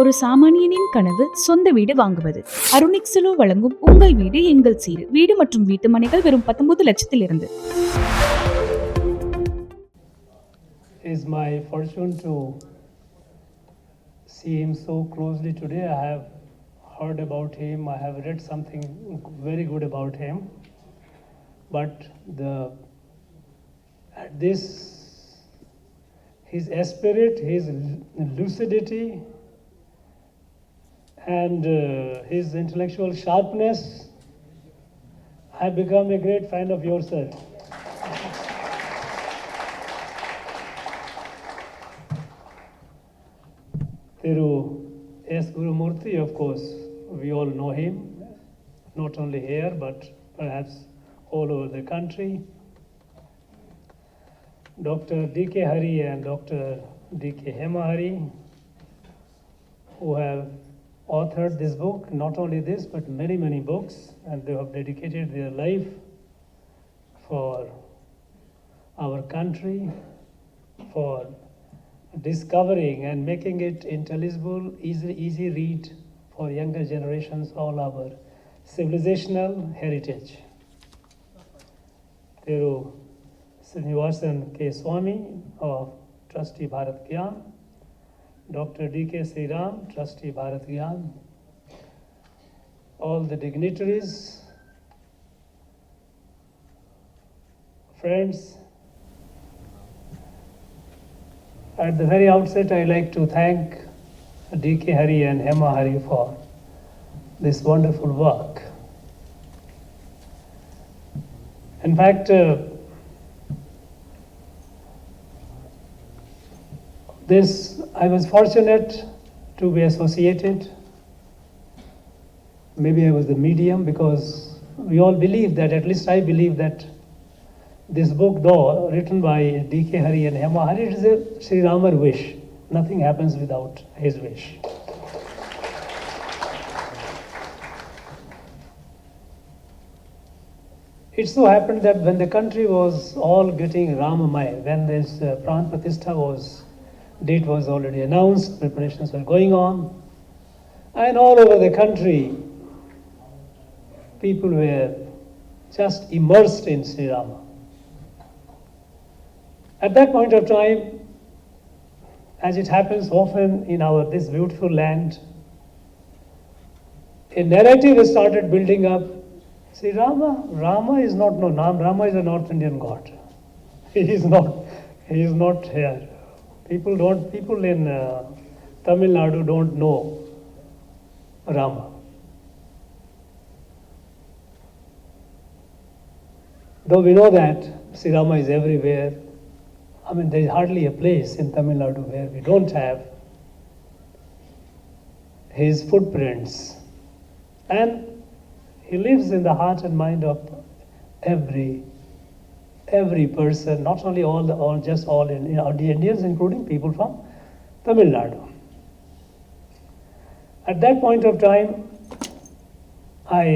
ஒரு சாமானியனின் கனவு சொந்த வீடு வாங்குவது. அருணிக்ஸலோ வழங்கும் உங்கள் வீடு எங்கள் சீடு. வீடு மற்றும் வீட்டு மனைகள் வெறும் 19 லட்சத்திலிருந்து. It's my fortune to see him so closely today. I have heard about him. I have read something very good about him. But his spirit, his lucidity, and his intellectual sharpness, I have become a great fan of yours, sir. Thiru S. Gurumurthy, of course, we all know him, not only here, but perhaps all over the country. Dr. DK Hari and Dr. DK Har, who have authored this book, not only this, but many, many books, and they have dedicated their life for our country, for discovering and making it intelligible, easy read for younger generations, all our civilizational heritage. Thiru Srinivasan K. Swami of Trustee Bharat Gyan, Dr. DK Sriram, Trustee Bharat Gyan, all the dignitaries, friends. At the very outset, I like to thank DK Hari and Hema Hari for this wonderful work. In fact, I was fortunate to be associated. Maybe I was the medium, because we all believe that, at least I believe that this book, though written by DK Hari and Hema Hari, it is a Sri Ramar wish. Nothing happens without his wish. It so happened that when the country was all getting Ramamay, when this Pran Pratishtha date was already announced, preparations were going on, and all over the country, people were just immersed in Sri Rama. At that point of time, as it happens often in this beautiful land, a narrative started building up. See, Rama is not no Nam. Rama is a North Indian god. He is not here. People in Tamil Nadu don't know Rama. Though we know that Sri Rama is everywhere. I mean, there is hardly a place in Tamil Nadu where we don't have his footprints. And he lives in the heart and mind of every person, not only all the Indians, including people from Tamil Nadu. At that point of time, I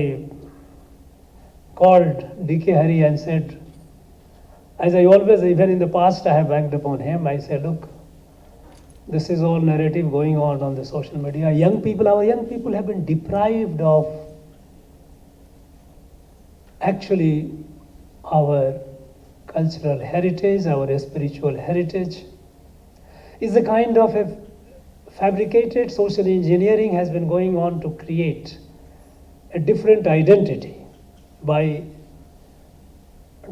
called DK Hari and said, as I always, even in the past, I have banked upon him. I said, look, this is all narrative going on the social media. Our young people have been deprived of actually our cultural heritage, our spiritual heritage. Is a kind of a fabricated social engineering has been going on to create a different identity by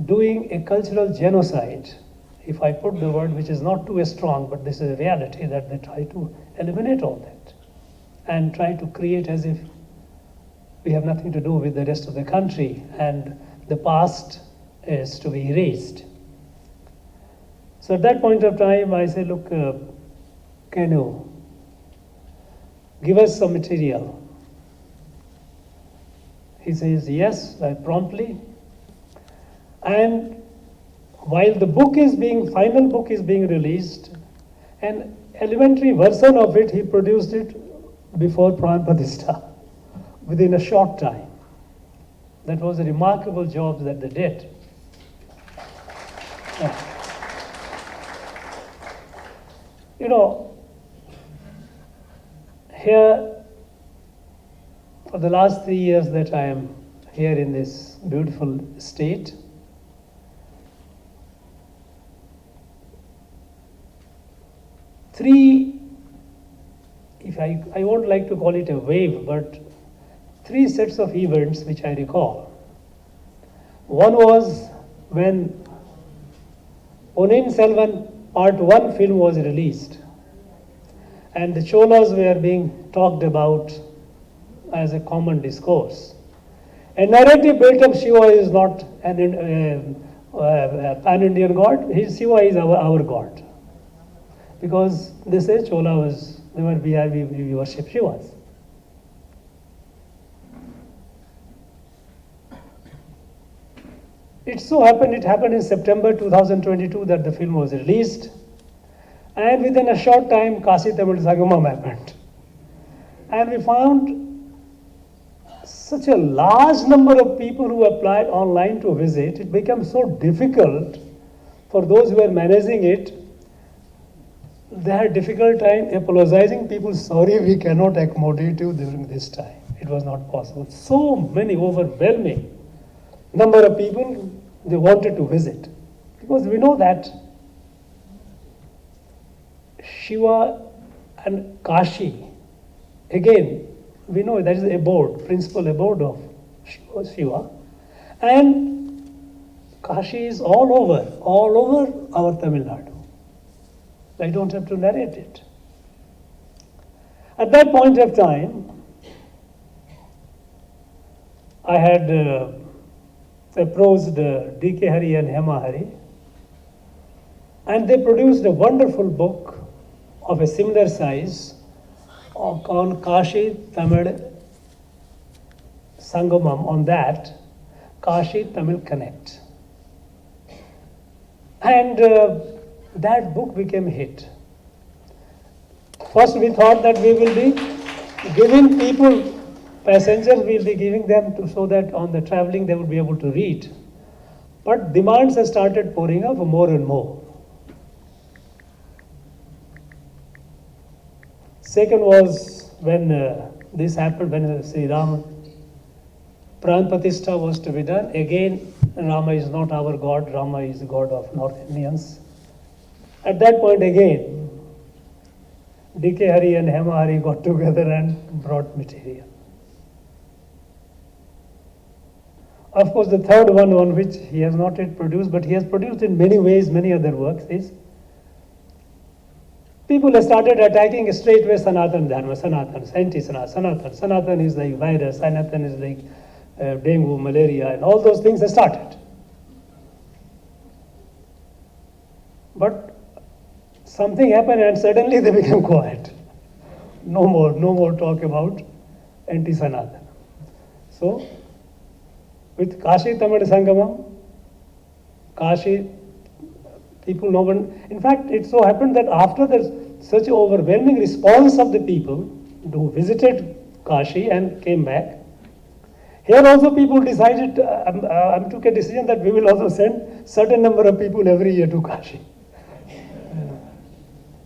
doing a cultural genocide. If I put the word, which is not too strong, but this is a reality, that they try to eliminate all that and try to create as if we have nothing to do with the rest of the country and the past is to be erased. So at that point of time, I said, look, can you give us some material? He says, yes, promptly. And while the final book is being released, an elementary version of it, he produced it before Pran Pratishtha, within a short time. That was a remarkable job that they did. You know, Here, for the last 3 years that I am here in this beautiful state, three, if I won't like to call it a wave, but 3 sets of events which I recall. One was when Ponniyin Selvan Part 1 film was released, and the Cholas were being talked about as a common discourse. A narrative built up Shiva is not an pan-Indian god. Shiva is our god. Because they say Chola was, we worship Shivas. It happened in September 2022 that the film was released. And within a short time, Kashi Tamil Sangamam happened. And we found such a large number of people who applied online to visit. It became so difficult for those who were managing it. They had difficult time apologizing. People, sorry, we cannot accommodate you during this time. It was not possible. So many, overwhelming number of people, they wanted to visit. Because we know that Shiva and Kashi, again, we know that is the abode, principal abode of Shiva. And Kashi is all over our Tamil Nadu. I don't have to narrate it. At that point of time, I had approached DK Hari and Hema Hari, and they produced a wonderful book of a similar size on Kashi Tamil Sangamam, on that Kashi Tamil Connect. And that book became a hit. First we thought that we will be giving people, passengers, we will be giving them so that on the traveling they would be able to read. But demands have started pouring up more and more. Second was when this happened, when Sri Rama Pran Pratishtha was to be done. Again, Rama is not our god, Rama is the god of North Indians. At that point again, DK Hari and Hema Hari got together and brought material. Of course, the third one which he has not yet produced, but he has produced in many ways, many other works, is people have started attacking straightway Sanatan Dharma, Sanatan, anti-Sanatan. Sanatan is like virus, Sanatan is like dengue, malaria, and all those things have started. But something happened and suddenly they became quiet. No more talk about anti-Sanatan. So, with Kashi Tamil Sangamam, Kashi, people, no one, in fact, it so happened that after such overwhelming response of the people who visited Kashi and came back, here also people decided, took a decision that we will also send certain number of people every year to Kashi.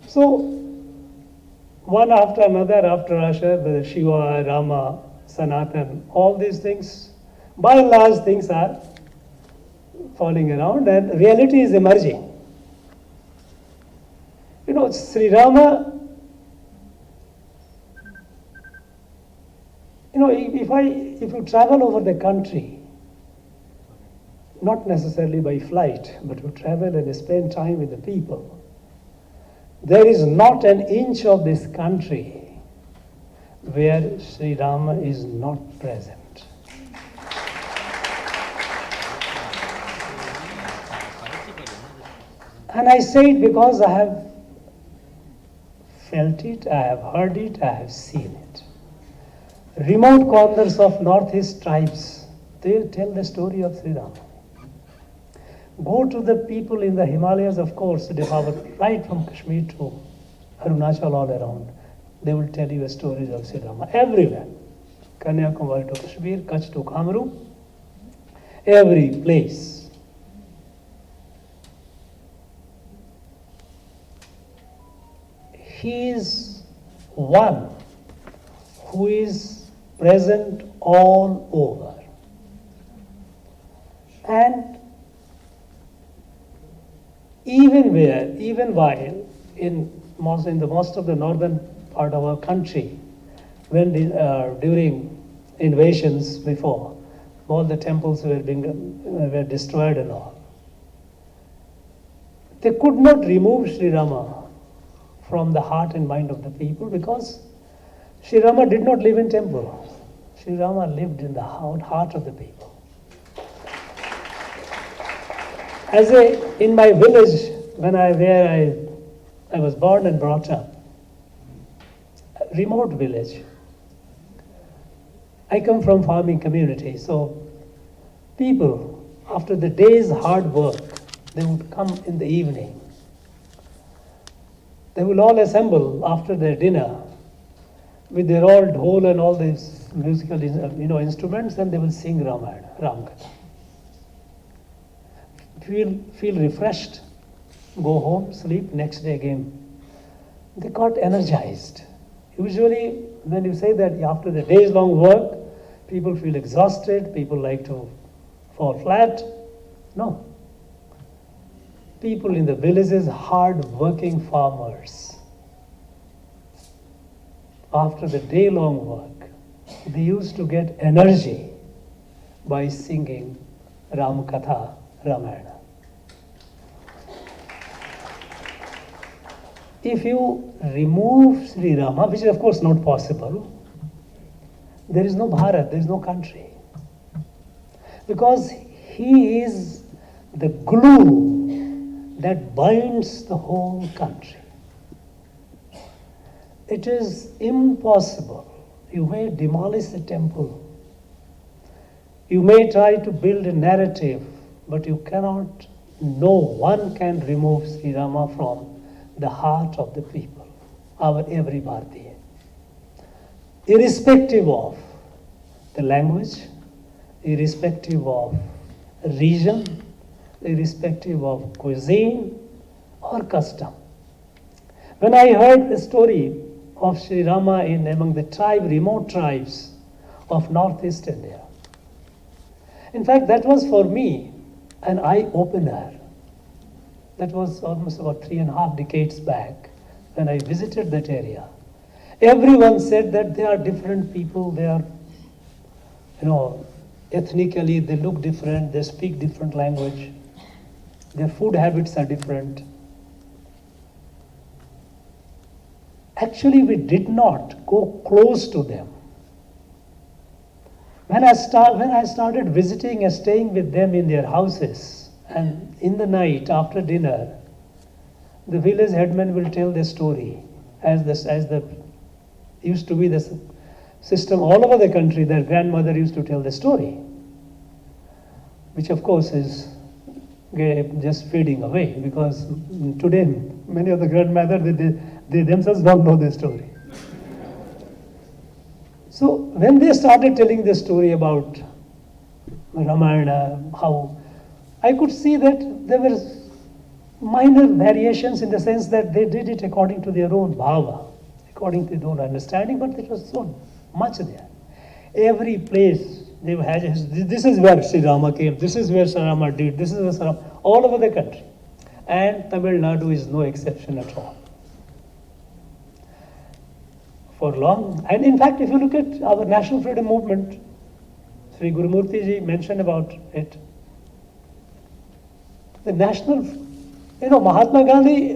So, one after another, after Asher, the Shiva, Rama, Sanatan, all these things, by and large things are falling around and reality is emerging. You know, Sri Rama, you know, if you travel over the country, not necessarily by flight, but you travel and spend time with the people, there is not an inch of this country where Sri Rama is not present. And I say it because I have felt it, I have heard it, I have seen it. Remote corners of northeast tribes, they tell the story of Sri Rama. Go to the people in the Himalayas, of course, they have right from Kashmir to Arunachal, all around. They will tell you a story of Sri Rama everywhere. Kanyakumari to Kashmir, Kutch to Kamru, every place. He is one who is present all over. And even while in the most of the northern part of our country, when during invasions before, all the temples were destroyed and all, they could not remove Sri Rama from the heart and mind of the people, because Sri Rama did not live in temple. Sri Rama lived in the heart of the people. In my village, where I was born and brought up, a remote village. I come from farming community, so people, after the day's hard work, they would come in the evening. They will all assemble after their dinner with their old dhol and all these musical instruments, and they will sing Ramayana, Ramakatha. Feel refreshed, go home, sleep, next day again. They got energized. Usually, when you say that after the day's long work, people feel exhausted, people like to fall flat. No. People in the villages, hard-working farmers, after the day-long work, they used to get energy by singing Ramakatha, Ramayana. If you remove Sri Rama, which is of course not possible, there is no Bharat, there is no country. Because he is the glue that binds the whole country. It is impossible. You may demolish the temple. You may try to build a narrative, but you cannot, no one can remove Sri Rama from the heart of the people, our every Bharatiya. Irrespective of the language, irrespective of region, irrespective of cuisine or custom. When I heard the story of Sri Rama among the remote tribes of Northeast India, in fact, that was for me an eye-opener. That was almost about 3.5 decades back when I visited that area. Everyone said that they are different people, they are, ethnically they look different, they speak different language, their food habits are different. Actually, we did not go close to them. When I started visiting and staying with them in their houses, and in the night after dinner, the village headman will tell the story, as the used to be the system all over the country. Their grandmother used to tell the story, which of course is just fading away, because today many of the grandmothers they themselves don't know the story. So when they started telling the story about Ramayana, how I could see that there were minor variations in the sense that they did it according to their own bhava, according to their own understanding, but it was so much there. Every place they had, this is where Sri Rama came, this is where Sri Rama did, this is where Sri Rama, all over the country. And Tamil Nadu is no exception at all. For long, and in fact, if you look at our national freedom movement, Sri Gurumurti ji mentioned about it. The national, Mahatma Gandhi,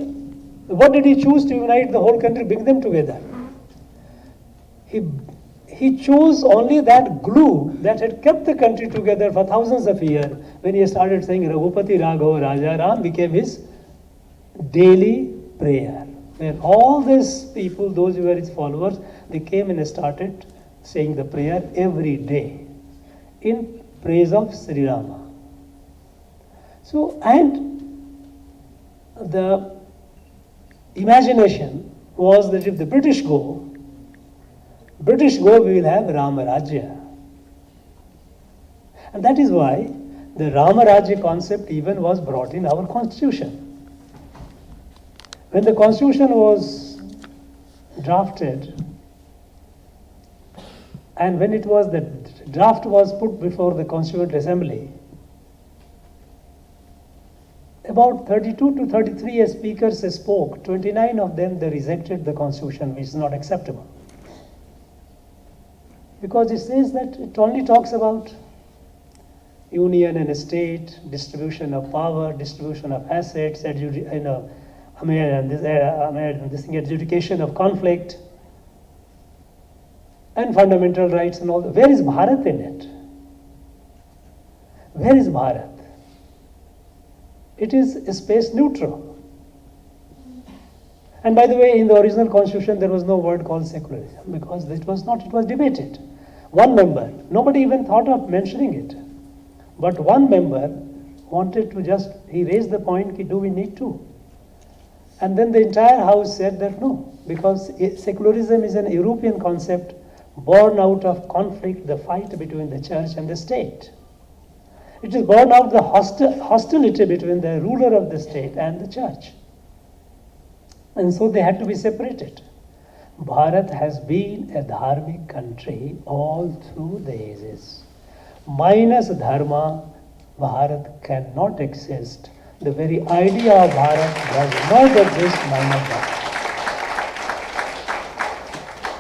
what did he choose to unite the whole country, bring them together? He chose only that glue that had kept the country together for thousands of years, when he started saying Raghupati Raghava Raja Ram became his daily prayer. Where all these people, those who were his followers, they came and started saying the prayer every day in praise of Sri Rama. So, and the imagination was that if the British go, we will have Rama Rajya. And that is why the Rama Rajya concept even was brought in our constitution. When the constitution was drafted, And when it was, the draft was put before the Constituent Assembly, about 32 to 33 speakers spoke. 29 of them, they rejected the Constitution, which is not acceptable. Because it says that it only talks about union and state, distribution of power, distribution of assets, adjudication of conflict, and fundamental rights and all that. Where is Bharat in it? Where is Bharat? It is space neutral. And by the way, in the original constitution, there was no word called secularism because it was debated. One member, nobody even thought of mentioning it. But one member wanted to he raised the point, do we need to? And then the entire house said that no, because secularism is an European concept born out of conflict, the fight between the church and the state. It is born out of the hostility between the ruler of the state and the church. And so they had to be separated. Bharat has been a dharmic country all through the ages. Minus dharma, Bharat cannot exist. The very idea of Bharat does not exist minus dharma.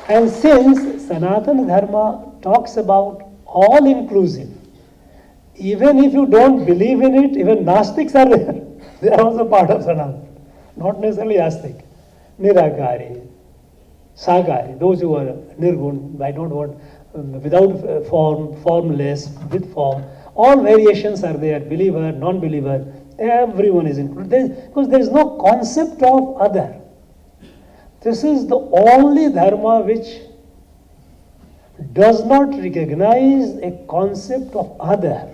And since Sanatana Dharma talks about all inclusive, even if you don't believe in it, even Nastiks are there. They are also part of Sanatana. Not necessarily Astik. Nirakari, Sakari, those who are Nirgun, I don't want, without form, formless, with form. All variations are there, believer, non-believer, everyone is included. Because there is no concept of other. This is the only dharma which does not recognize a concept of other.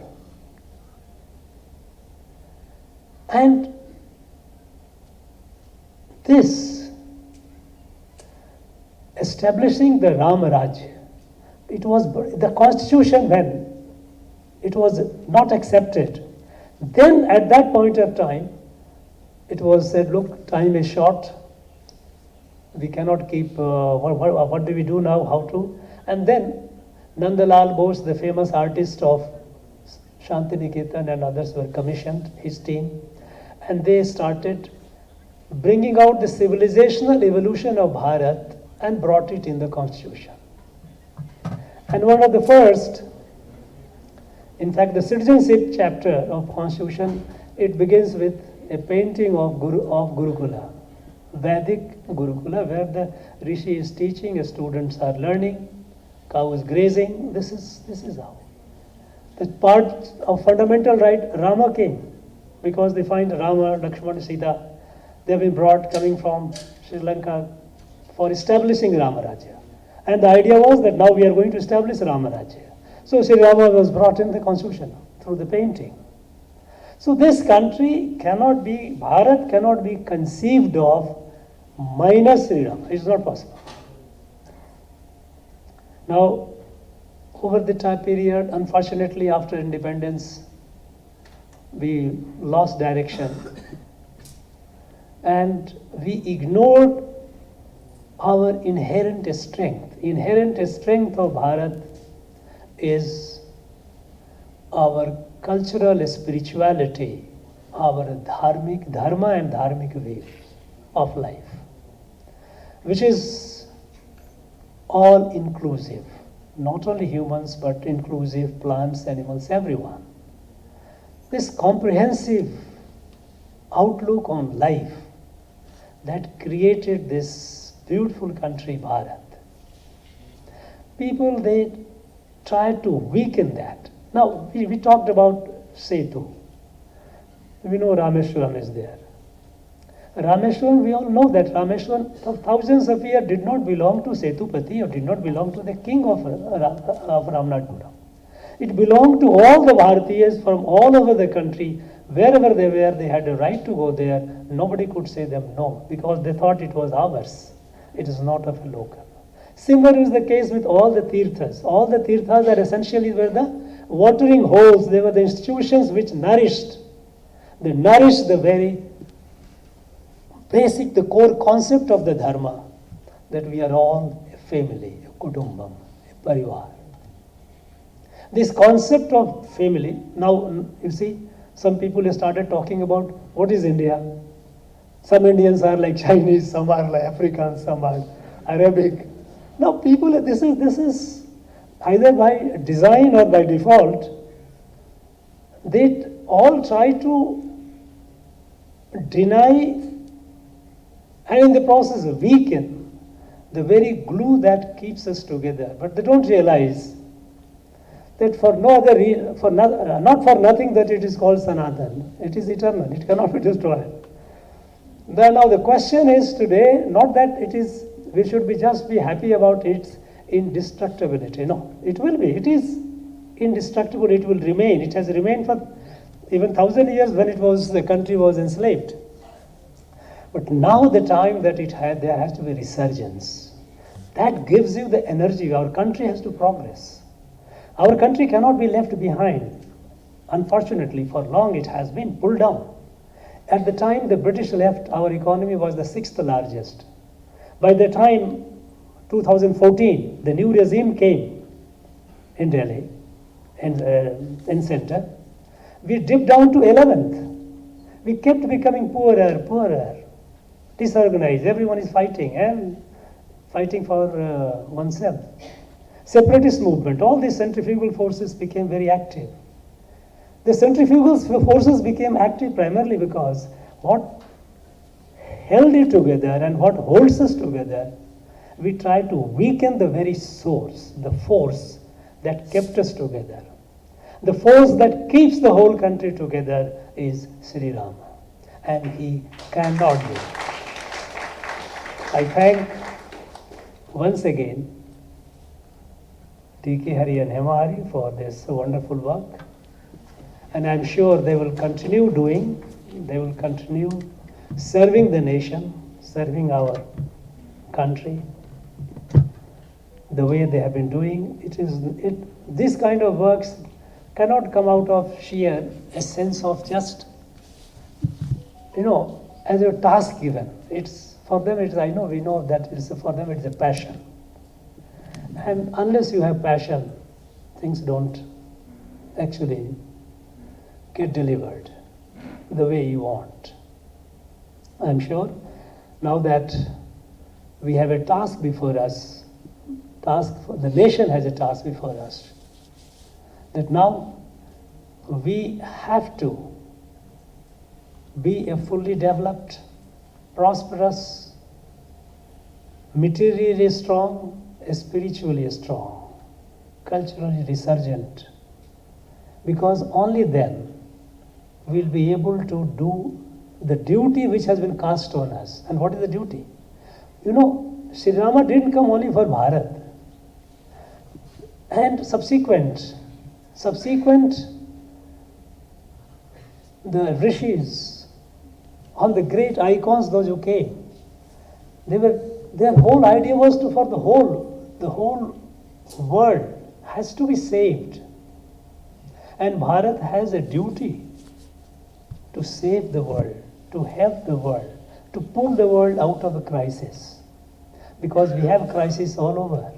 And this, establishing the Rama Rajya, it was the constitution when it was not accepted. Then at that point of time, it was said, look, time is short. We cannot keep, what do we do now, how to? And then Nandalal Bose, the famous artist of Shantiniketan and others were commissioned, his team, and they started bringing out the civilizational evolution of Bharat and brought it in the constitution. And one of the first, in fact, the citizenship chapter of constitution, it begins with a painting of Gurukula, Vedic Gurukula, where the Rishi is teaching, students are learning, cow is grazing. This is how. The part of fundamental right, Rama came, because they find Rama, Lakshmana, Sita, they have been brought coming from Sri Lanka for establishing Rama Rajya. And the idea was that now we are going to establish Rama Rajya. So Sri Rama was brought in the constitution through the painting. So this country cannot be, Bharat cannot be conceived of minus Sri Rama. It's not possible. Now, over the time period, unfortunately, after independence, we lost direction and we ignored our inherent strength. Inherent strength of Bharat is our cultural spirituality, our dharma and dharmic way of life, which is all inclusive, not only humans but inclusive, plants, animals, everyone. This comprehensive outlook on life that created this beautiful country, Bharat. People, they tried to weaken that. Now, we talked about Setu. We know Rameshwaram is there. Rameshwaram, we all know that Rameshwaram for thousands of years did not belong to Setupati or did not belong to the king of Ramnathpuram. It belonged to all the Bharatiyas from all over the country. Wherever they were, they had a right to go there. Nobody could say them no, because they thought it was ours. It is not of a local. Similar is the case with all the tirthas. All the tirthas are essentially were the watering holes. They were the institutions which nourished. They nourished the very basic, the core concept of the dharma, that we are all a family, a kutumbam, a parivar. This concept of family, now you see, some people have started talking about what is India. Some Indians are like Chinese, some are like Africans, some are Arabic. Now people, this is either by design or by default, they all try to deny and in the process weaken the very glue that keeps us together. But they don't realize that for no other not for nothing that it is called Sanatan. It is eternal. It cannot be destroyed. Now the question is today not that it is we should be happy about its indestructibility. No, it will be. It is indestructible. It will remain. It has remained for even 1,000 years when the country was enslaved. But now the time that there has to be resurgence. That gives you the energy. Our country has to progress. Our country cannot be left behind. Unfortunately, for long it has been pulled down. At the time the British left, our economy was the 6th largest. By the time 2014, the new regime came in Delhi, in center, we dipped down to 11th. We kept becoming poorer, disorganized. Everyone is fighting and fighting for oneself. Separatist movement, all these centrifugal forces became very active. The centrifugal forces became active primarily because what held it together and what holds us together, we try to weaken the very source, the force that kept us together. The force that keeps the whole country together is Sri Rama, and he cannot be. I thank once again DK Hari and Hema Hari for this wonderful work, and I'm sure they will continue serving the nation, serving our country the way they have been doing. This kind of works cannot come out of sheer a sense of just, as a task given. For them, we know that for them it's a passion. And unless you have passion, things don't actually get delivered the way you want. I'm sure now that we have a task before us, the nation has a task before us, that now we have to be a fully developed, prosperous, materially strong, spiritually strong, culturally resurgent, because only then we'll be able to do the duty which has been cast on us. And what is the duty? Sri Rama didn't come only for Bharat. And subsequent, the rishis, all the great icons, those who came, their whole idea was for the whole world has to be saved. And Bharat has a duty to save the world, to help the world, to pull the world out of a crisis. Because we have crises all over.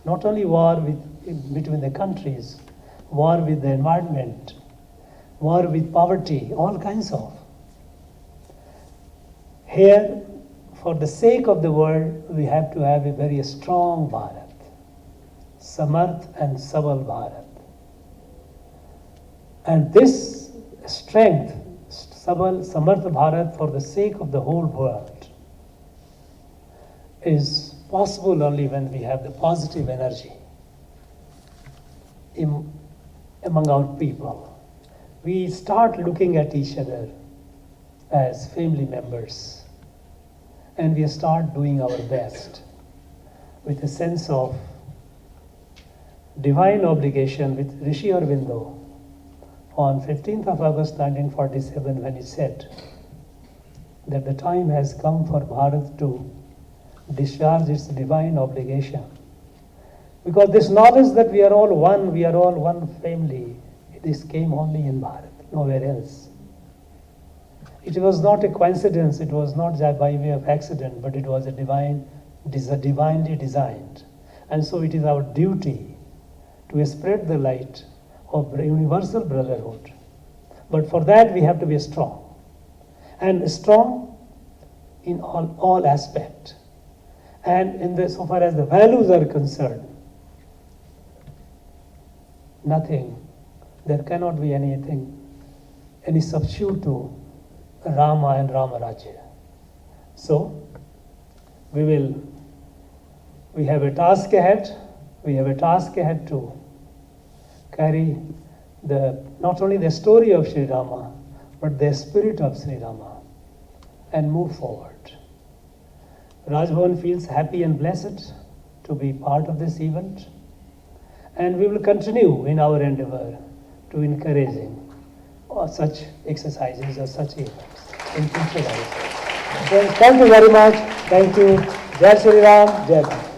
Not only war between the countries, war with the environment, war with poverty, all kinds of. Here, for the sake of the world, we have to have a very strong Bharat. Samarth and Sabal Bharat. And this strength, Samarth Bharat, for the sake of the whole world, is possible only when we have the positive energy among our people. We start looking at each other as family members, and we start doing our best with a sense of divine obligation with Rishi Aurobindo on 15th of August 1947, when he said that the time has come for Bharat to discharge its divine obligation. Because this knowledge that we are all one family, this came only in Bharat, nowhere else. It was not a coincidence, it was not by way of accident, but it was divinely designed. And so it is our duty to spread the light of universal brotherhood. But for that we have to be strong. And strong in all aspects. And so far as the values are concerned, nothing, there cannot be anything, any substitute to Rama and Ramarajya. So, we have a task ahead. We have a task ahead to carry not only the story of Sri Rama, but the spirit of Sri Rama and move forward. Raj Bhavan feels happy and blessed to be part of this event, and we will continue in our endeavor to encouraging such exercises or such events in future also. Thank you very much. Thank you. Jai Shri Ram. Jai Bharat.